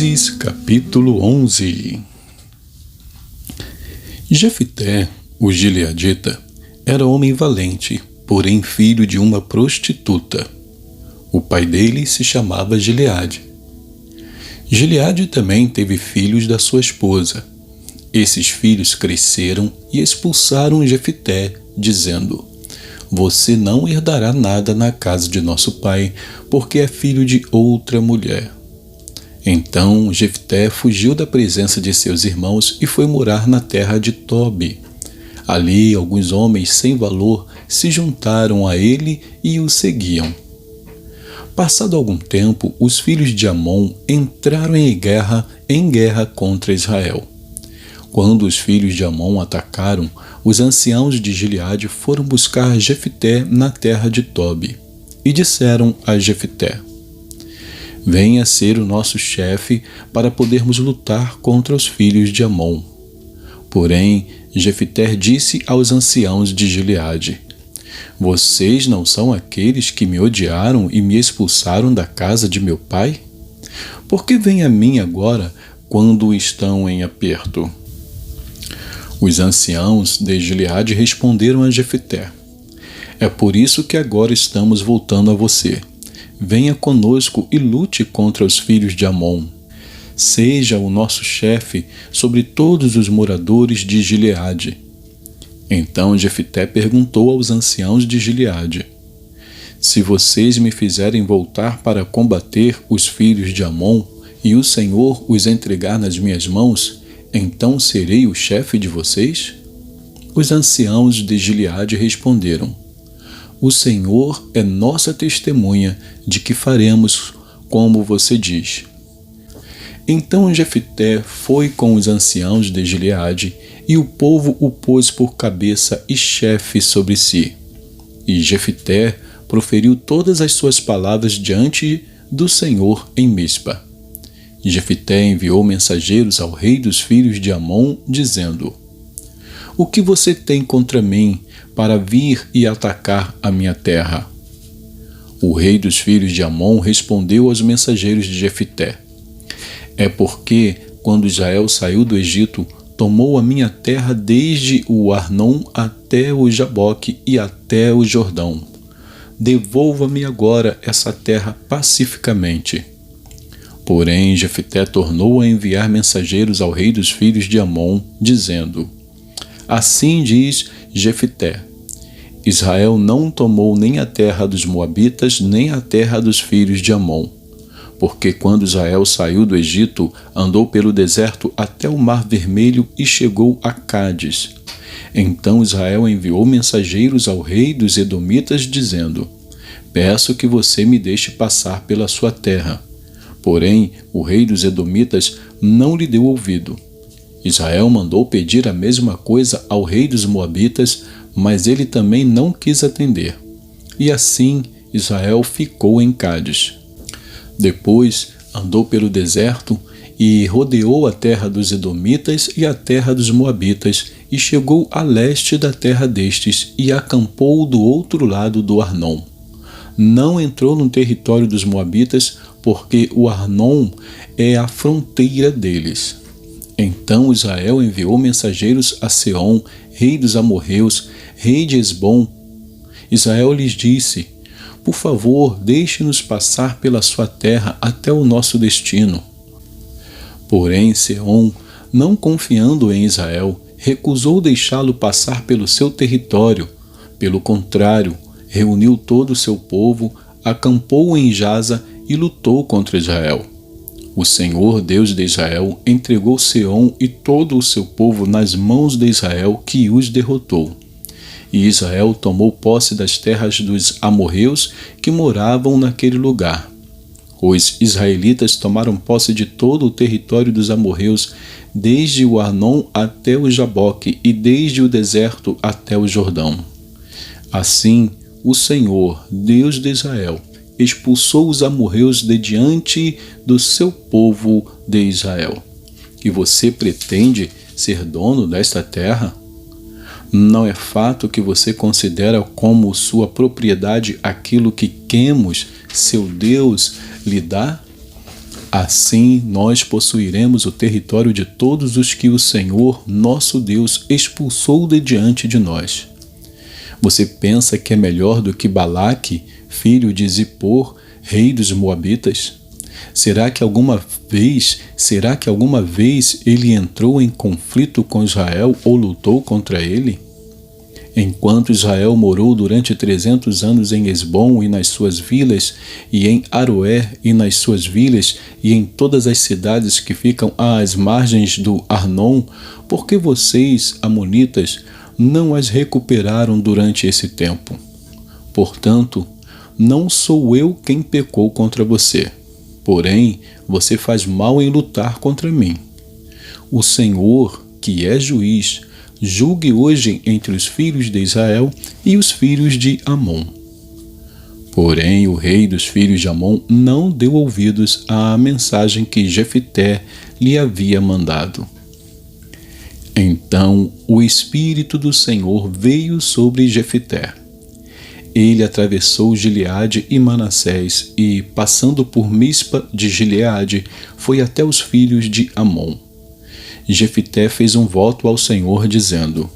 Juízes, capítulo 11. Jefté, o gileadita, era homem valente, porém filho de uma prostituta. O pai dele se chamava Gileade. Gileade também teve filhos da sua esposa. Esses filhos cresceram e expulsaram Jefté, dizendo: "Você não herdará nada na casa de nosso pai, porque é filho de outra mulher." Então Jefté fugiu da presença de seus irmãos e foi morar na terra de Tobi. Ali alguns homens sem valor se juntaram a ele e o seguiam. Passado algum tempo, os filhos de Amon entraram em guerra contra Israel. Quando os filhos de Amon atacaram, os anciãos de Gileade foram buscar Jefté na terra de Tobi e disseram a Jefté: "Venha ser o nosso chefe para podermos lutar contra os filhos de Amon." Porém, Jefté disse aos anciãos de Gileade: "Vocês não são aqueles que me odiaram e me expulsaram da casa de meu pai? Por que vêm a mim agora quando estão em aperto?" Os anciãos de Gileade responderam a Jefté: "É por isso que agora estamos voltando a você. Venha conosco e lute contra os filhos de Amon. Seja o nosso chefe sobre todos os moradores de Gileade." Então Jefté perguntou aos anciãos de Gileade: "Se vocês me fizerem voltar para combater os filhos de Amon e o Senhor os entregar nas minhas mãos, então serei o chefe de vocês?" Os anciãos de Gileade responderam: "O Senhor é nossa testemunha de que faremos como você diz." Então Jefté foi com os anciãos de Gileade, e o povo o pôs por cabeça e chefe sobre si. E Jefté proferiu todas as suas palavras diante do Senhor em Mispa. Jefté enviou mensageiros ao rei dos filhos de Amon, dizendo: "O que você tem contra mim para vir e atacar a minha terra?" O rei dos filhos de Amon respondeu aos mensageiros de Jefté: "É porque, quando Israel saiu do Egito, tomou a minha terra desde o Arnon até o Jaboque e até o Jordão. Devolva-me agora essa terra pacificamente." Porém, Jefté tornou a enviar mensageiros ao rei dos filhos de Amon, dizendo: "Assim diz Jefté: Israel não tomou nem a terra dos Moabitas, nem a terra dos filhos de Amon. Porque quando Israel saiu do Egito, andou pelo deserto até o Mar Vermelho e chegou a Cádiz. Então Israel enviou mensageiros ao rei dos Edomitas, dizendo: Peço que você me deixe passar pela sua terra." Porém, o rei dos Edomitas não lhe deu ouvido. Israel mandou pedir a mesma coisa ao rei dos Moabitas, mas ele também não quis atender. E assim Israel ficou em Cádiz. Depois andou pelo deserto e rodeou a terra dos Edomitas e a terra dos Moabitas, e chegou a leste da terra destes e acampou do outro lado do Arnon. Não entrou no território dos Moabitas, porque o Arnon é a fronteira deles. Então Israel enviou mensageiros a Seom, rei dos amorreus, rei de Hesbom. Israel lhes disse: "Por favor, deixe-nos passar pela sua terra até o nosso destino." Porém Seom, não confiando em Israel, recusou deixá-lo passar pelo seu território. Pelo contrário, reuniu todo o seu povo, acampou em Jaza e lutou contra Israel. O Senhor, Deus de Israel, entregou Seom e todo o seu povo nas mãos de Israel, que os derrotou. E Israel tomou posse das terras dos amorreus que moravam naquele lugar. Os israelitas tomaram posse de todo o território dos amorreus, desde o Arnon até o Jaboque e desde o deserto até o Jordão. Assim, o Senhor, Deus de Israel, expulsou os amorreus de diante do seu povo de Israel. E você pretende ser dono desta terra? Não é fato que você considera como sua propriedade aquilo que Quemos, seu Deus, lhe dá? Assim nós possuiremos o território de todos os que o Senhor, nosso Deus, expulsou de diante de nós. Você pensa que é melhor do que Balaque, filho de Zippor, rei dos Moabitas? Será que alguma vez ele entrou em conflito com Israel ou lutou contra ele? Enquanto Israel morou durante 300 anos em Esbom e nas suas vilas, e em Aroer e nas suas vilas, e em todas as cidades que ficam às margens do Arnon, por que vocês, amonitas, não as recuperaram durante esse tempo? Portanto, não sou eu quem pecou contra você, porém, você faz mal em lutar contra mim. O Senhor, que é juiz, julgue hoje entre os filhos de Israel e os filhos de Amon. Porém, o rei dos filhos de Amon não deu ouvidos à mensagem que Jefté lhe havia mandado. Então o Espírito do Senhor veio sobre Jefté. Ele atravessou Gileade e Manassés e, passando por Mispa de Gileade, foi até os filhos de Amon. Jefté fez um voto ao Senhor, dizendo: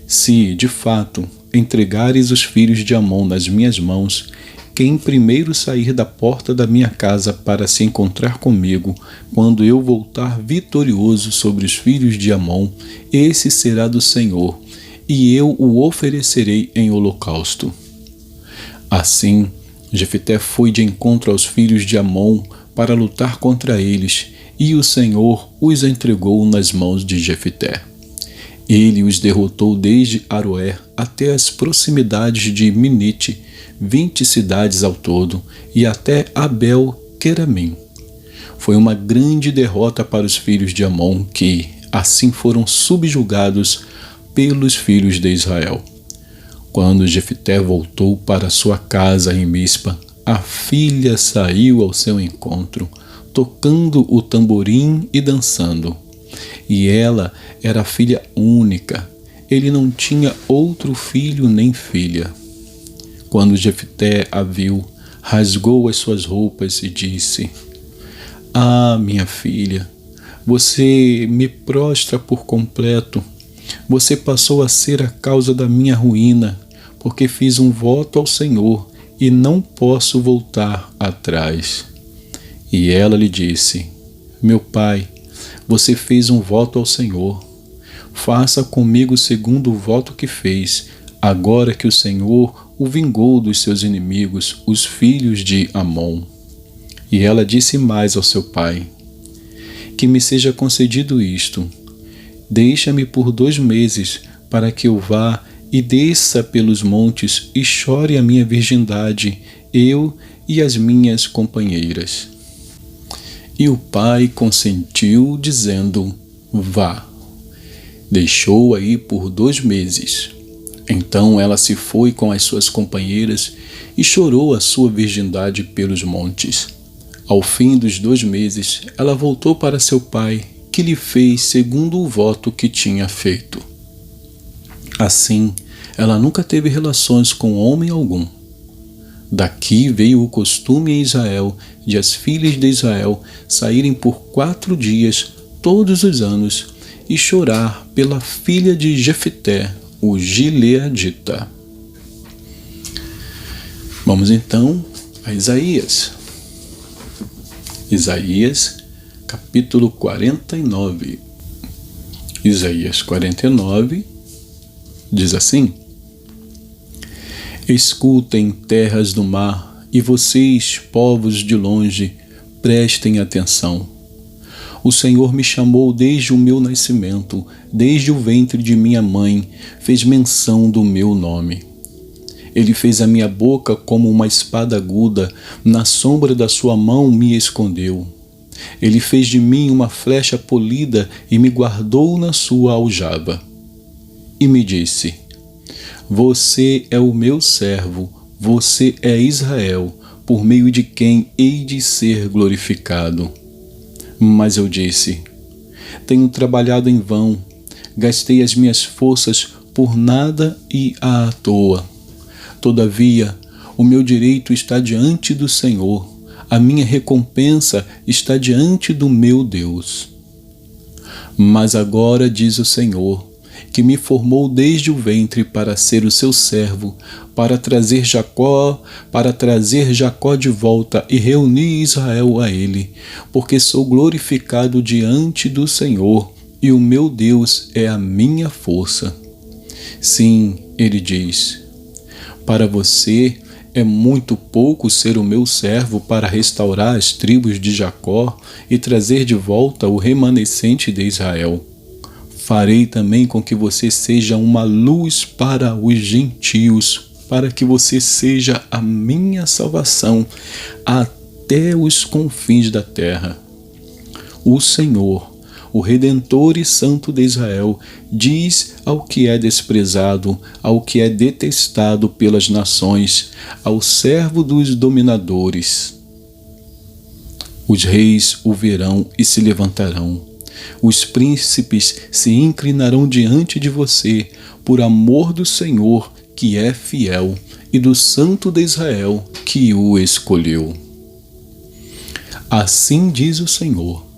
Se, de fato, entregares os filhos de Amon nas minhas mãos, quem primeiro sair da porta da minha casa para se encontrar comigo, quando eu voltar vitorioso sobre os filhos de Amon, esse será do Senhor, e eu o oferecerei em holocausto. Assim, Jefté foi de encontro aos filhos de Amon para lutar contra eles, e o Senhor os entregou nas mãos de Jefté. Ele os derrotou desde Aroer até as proximidades de Minite, 20 cidades ao todo, e até Abel-Queramim. Foi uma grande derrota para os filhos de Amon, que assim foram subjugados pelos filhos de Israel. Quando Jefté voltou para sua casa em Mispa, a filha saiu ao seu encontro, tocando o tamborim e dançando. E ela era filha única, ele não tinha outro filho nem filha. Quando Jefté a viu, rasgou as suas roupas e disse: Ah, minha filha, você me prostra por completo. Você passou a ser a causa da minha ruína, porque fiz um voto ao Senhor e não posso voltar atrás. E ela lhe disse: Meu pai, você fez um voto ao Senhor. Faça comigo segundo o voto que fez, agora que o Senhor o vingou dos seus inimigos, os filhos de Amon. E ela disse mais ao seu pai: Que me seja concedido isto. Deixa-me por 2 meses, para que eu vá e desça pelos montes e chore a minha virgindade, eu e as minhas companheiras. E o pai consentiu, dizendo: Vá. Deixou-a ir por 2 meses. Então ela se foi com as suas companheiras e chorou a sua virgindade pelos montes. Ao fim dos 2 meses, ela voltou para seu pai, que lhe fez segundo o voto que tinha feito. Assim, ela nunca teve relações com homem algum. Daqui veio o costume em Israel de as filhas de Israel saírem por 4 dias todos os anos e chorar pela filha de Jefté, o gileadita. Vamos então a Isaías. Isaías, capítulo 49. Isaías 49 diz assim: Escutem, terras do mar, e vocês, povos de longe, prestem atenção. O Senhor me chamou desde o meu nascimento, desde o ventre de minha mãe, fez menção do meu nome. Ele fez a minha boca como uma espada aguda, na sombra da sua mão me escondeu. Ele fez de mim uma flecha polida e me guardou na sua aljava. E me disse: Você é o meu servo, você é Israel, por meio de quem hei de ser glorificado. Mas eu disse: Tenho trabalhado em vão, gastei as minhas forças por nada e à toa. Todavia, o meu direito está diante do Senhor, a minha recompensa está diante do meu Deus. Mas agora diz o Senhor, que me formou desde o ventre para ser o seu servo, para trazer Jacó de volta e reunir Israel a ele, porque sou glorificado diante do Senhor, e o meu Deus é a minha força. Sim, ele diz, para você é muito pouco ser o meu servo para restaurar as tribos de Jacó e trazer de volta o remanescente de Israel. Farei também com que você seja uma luz para os gentios, para que você seja a minha salvação até os confins da terra. O Senhor, o Redentor e Santo de Israel, diz ao que é desprezado, ao que é detestado pelas nações, ao servo dos dominadores: os reis o verão e se levantarão. Os príncipes se inclinarão diante de você, por amor do Senhor, que é fiel, e do Santo de Israel, que o escolheu. Assim diz o Senhor: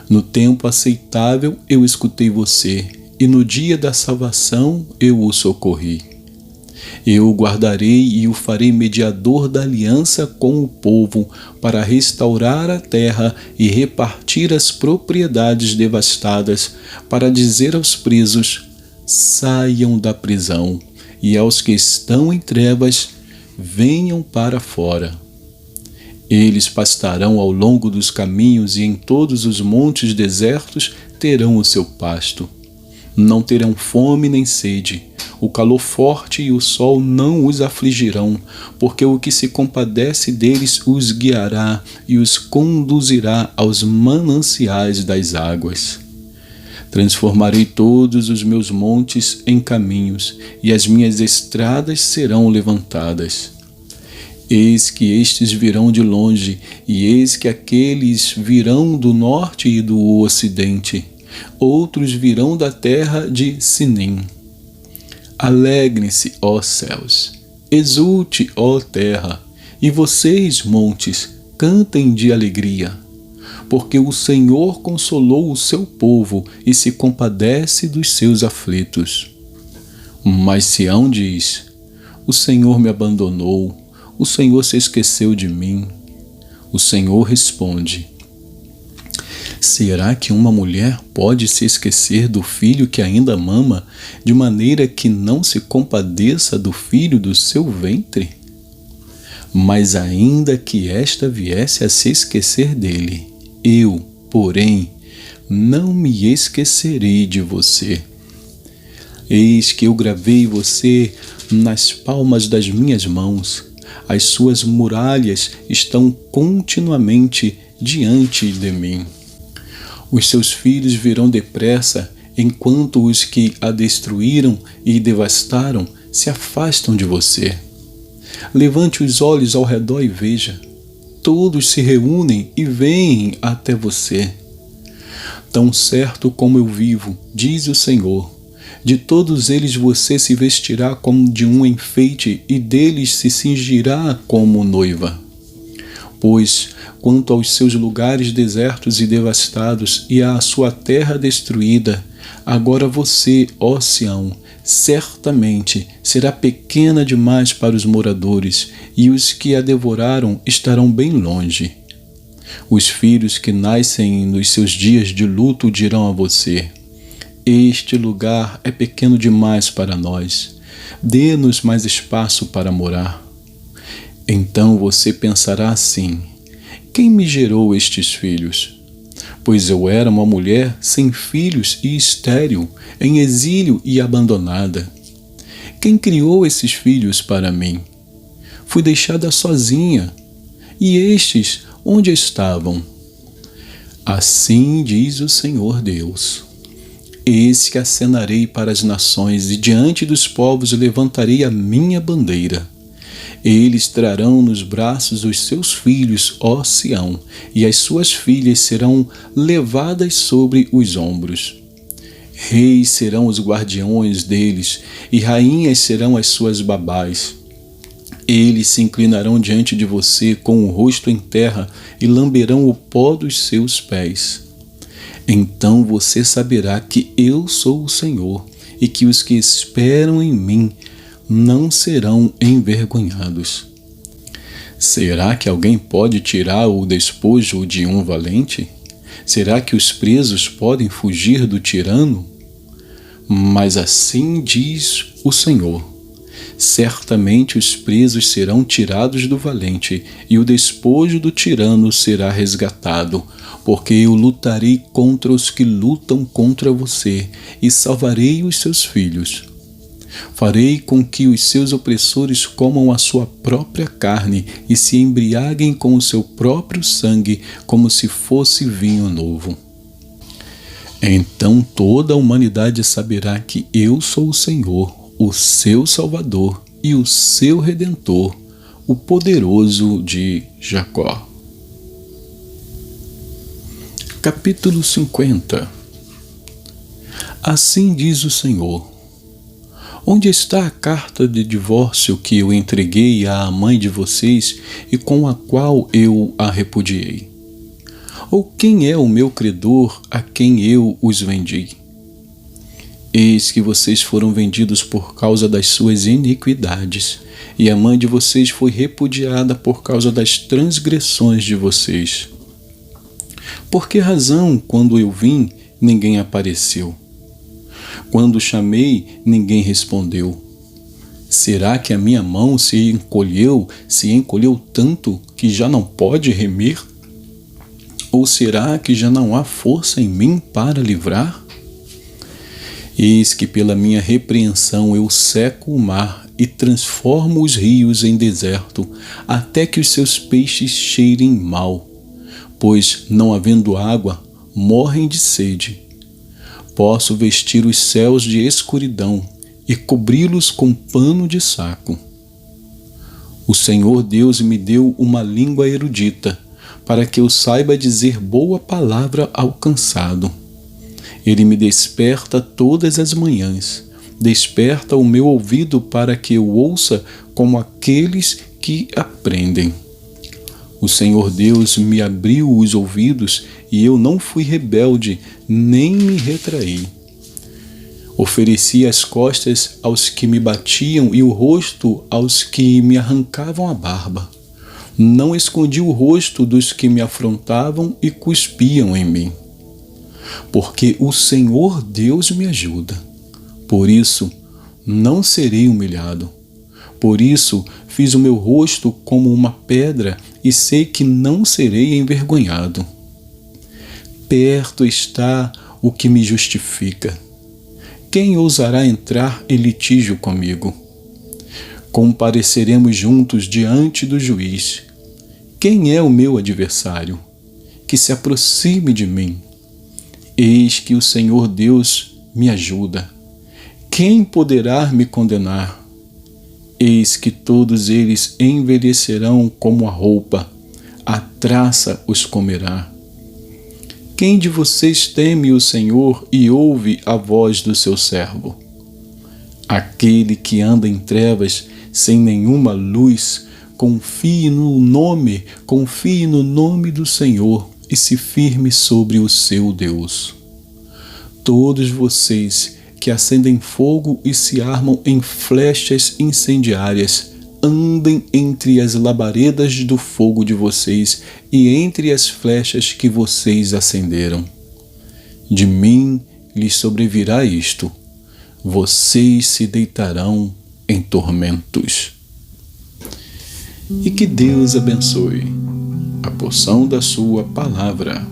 no tempo aceitável eu escutei você, e no dia da salvação eu o socorri. Eu o guardarei e o farei mediador da aliança com o povo, para restaurar a terra e repartir as propriedades devastadas, para dizer aos presos: saiam da prisão, e aos que estão em trevas, venham para fora. Eles pastarão ao longo dos caminhos e em todos os montes desertos terão o seu pasto. Não terão fome nem sede. O calor forte e o sol não os afligirão, porque o que se compadece deles os guiará e os conduzirá aos mananciais das águas. Transformarei todos os meus montes em caminhos, e as minhas estradas serão levantadas. Eis que estes virão de longe, e eis que aqueles virão do norte e do ocidente. Outros virão da terra de Sinim. Alegrem-se, ó céus, exulte, ó terra, e vocês, montes, cantem de alegria, porque o Senhor consolou o seu povo e se compadece dos seus aflitos. Mas Sião diz: o Senhor me abandonou, o Senhor se esqueceu de mim. O Senhor responde: será que uma mulher pode se esquecer do filho que ainda mama, de maneira que não se compadeça do filho do seu ventre? Mas ainda que esta viesse a se esquecer dele, eu, porém, não me esquecerei de você. Eis que eu gravei você nas palmas das minhas mãos. As suas muralhas estão continuamente diante de mim. Os seus filhos virão depressa, enquanto os que a destruíram e devastaram se afastam de você. Levante os olhos ao redor e veja. Todos se reúnem e vêm até você. Tão certo como eu vivo, diz o Senhor, de todos eles você se vestirá como de um enfeite e deles se cingirá como noiva. Pois, quanto aos seus lugares desertos e devastados e à sua terra destruída, agora você, ó Sião, certamente será pequena demais para os moradores, e os que a devoraram estarão bem longe. Os filhos que nascem nos seus dias de luto dirão a você: este lugar é pequeno demais para nós, dê-nos mais espaço para morar. Então você pensará assim: quem me gerou estes filhos? Pois eu era uma mulher sem filhos e estéril, em exílio e abandonada. Quem criou esses filhos para mim? Fui deixada sozinha. E estes, onde estavam? Assim diz o Senhor Deus: eis que acenarei para as nações, e diante dos povos levantarei a minha bandeira. Eles trarão nos braços os seus filhos, ó Sião, e as suas filhas serão levadas sobre os ombros. Reis serão os guardiões deles, e rainhas serão as suas babás. Eles se inclinarão diante de você com o rosto em terra e lamberão o pó dos seus pés. Então você saberá que eu sou o Senhor e que os que esperam em mim não serão envergonhados. Será que alguém pode tirar o despojo de um valente? Será que os presos podem fugir do tirano? Mas assim diz o Senhor: certamente os presos serão tirados do valente, e o despojo do tirano será resgatado, porque eu lutarei contra os que lutam contra você, e salvarei os seus filhos. Farei com que os seus opressores comam a sua própria carne e se embriaguem com o seu próprio sangue, como se fosse vinho novo. Então toda a humanidade saberá que eu sou o Senhor, o seu Salvador e o seu Redentor, o poderoso de Jacó. Capítulo 50. Assim diz o Senhor: onde está a carta de divórcio que eu entreguei à mãe de vocês e com a qual eu a repudiei? Ou quem é o meu credor a quem eu os vendi? Eis que vocês foram vendidos por causa das suas iniquidades, e a mãe de vocês foi repudiada por causa das transgressões de vocês. Por que razão, quando eu vim, ninguém apareceu? Quando chamei, ninguém respondeu. Será que a minha mão se encolheu tanto que já não pode remir? Ou será que já não há força em mim para livrar? Eis que pela minha repreensão eu seco o mar e transformo os rios em deserto, até que os seus peixes cheirem mal, pois, não havendo água, morrem de sede. Posso vestir os céus de escuridão e cobri-los com pano de saco. O Senhor Deus me deu uma língua erudita, para que eu saiba dizer boa palavra ao cansado. Ele me desperta todas as manhãs, desperta o meu ouvido para que eu ouça como aqueles que aprendem. O Senhor Deus me abriu os ouvidos e eu não fui rebelde, nem me retraí. Ofereci as costas aos que me batiam e o rosto aos que me arrancavam a barba. Não escondi o rosto dos que me afrontavam e cuspiam em mim. Porque o Senhor Deus me ajuda. Por isso, não serei humilhado. Por isso, fiz o meu rosto como uma pedra e sei que não serei envergonhado. Perto está o que me justifica. Quem ousará entrar em litígio comigo? Compareceremos juntos diante do juiz. Quem é o meu adversário? Que se aproxime de mim. Eis que o Senhor Deus me ajuda. Quem poderá me condenar? Eis que todos eles envelhecerão como a roupa, a traça os comerá. Quem de vocês teme o Senhor e ouve a voz do seu servo? Aquele que anda em trevas, sem nenhuma luz, confie no nome do Senhor e se firme sobre o seu Deus. Todos vocês que acendem fogo e se armam em flechas incendiárias, andem entre as labaredas do fogo de vocês e entre as flechas que vocês acenderam. De mim lhes sobrevirá isto: vocês se deitarão em tormentos. E que Deus abençoe a porção da sua palavra.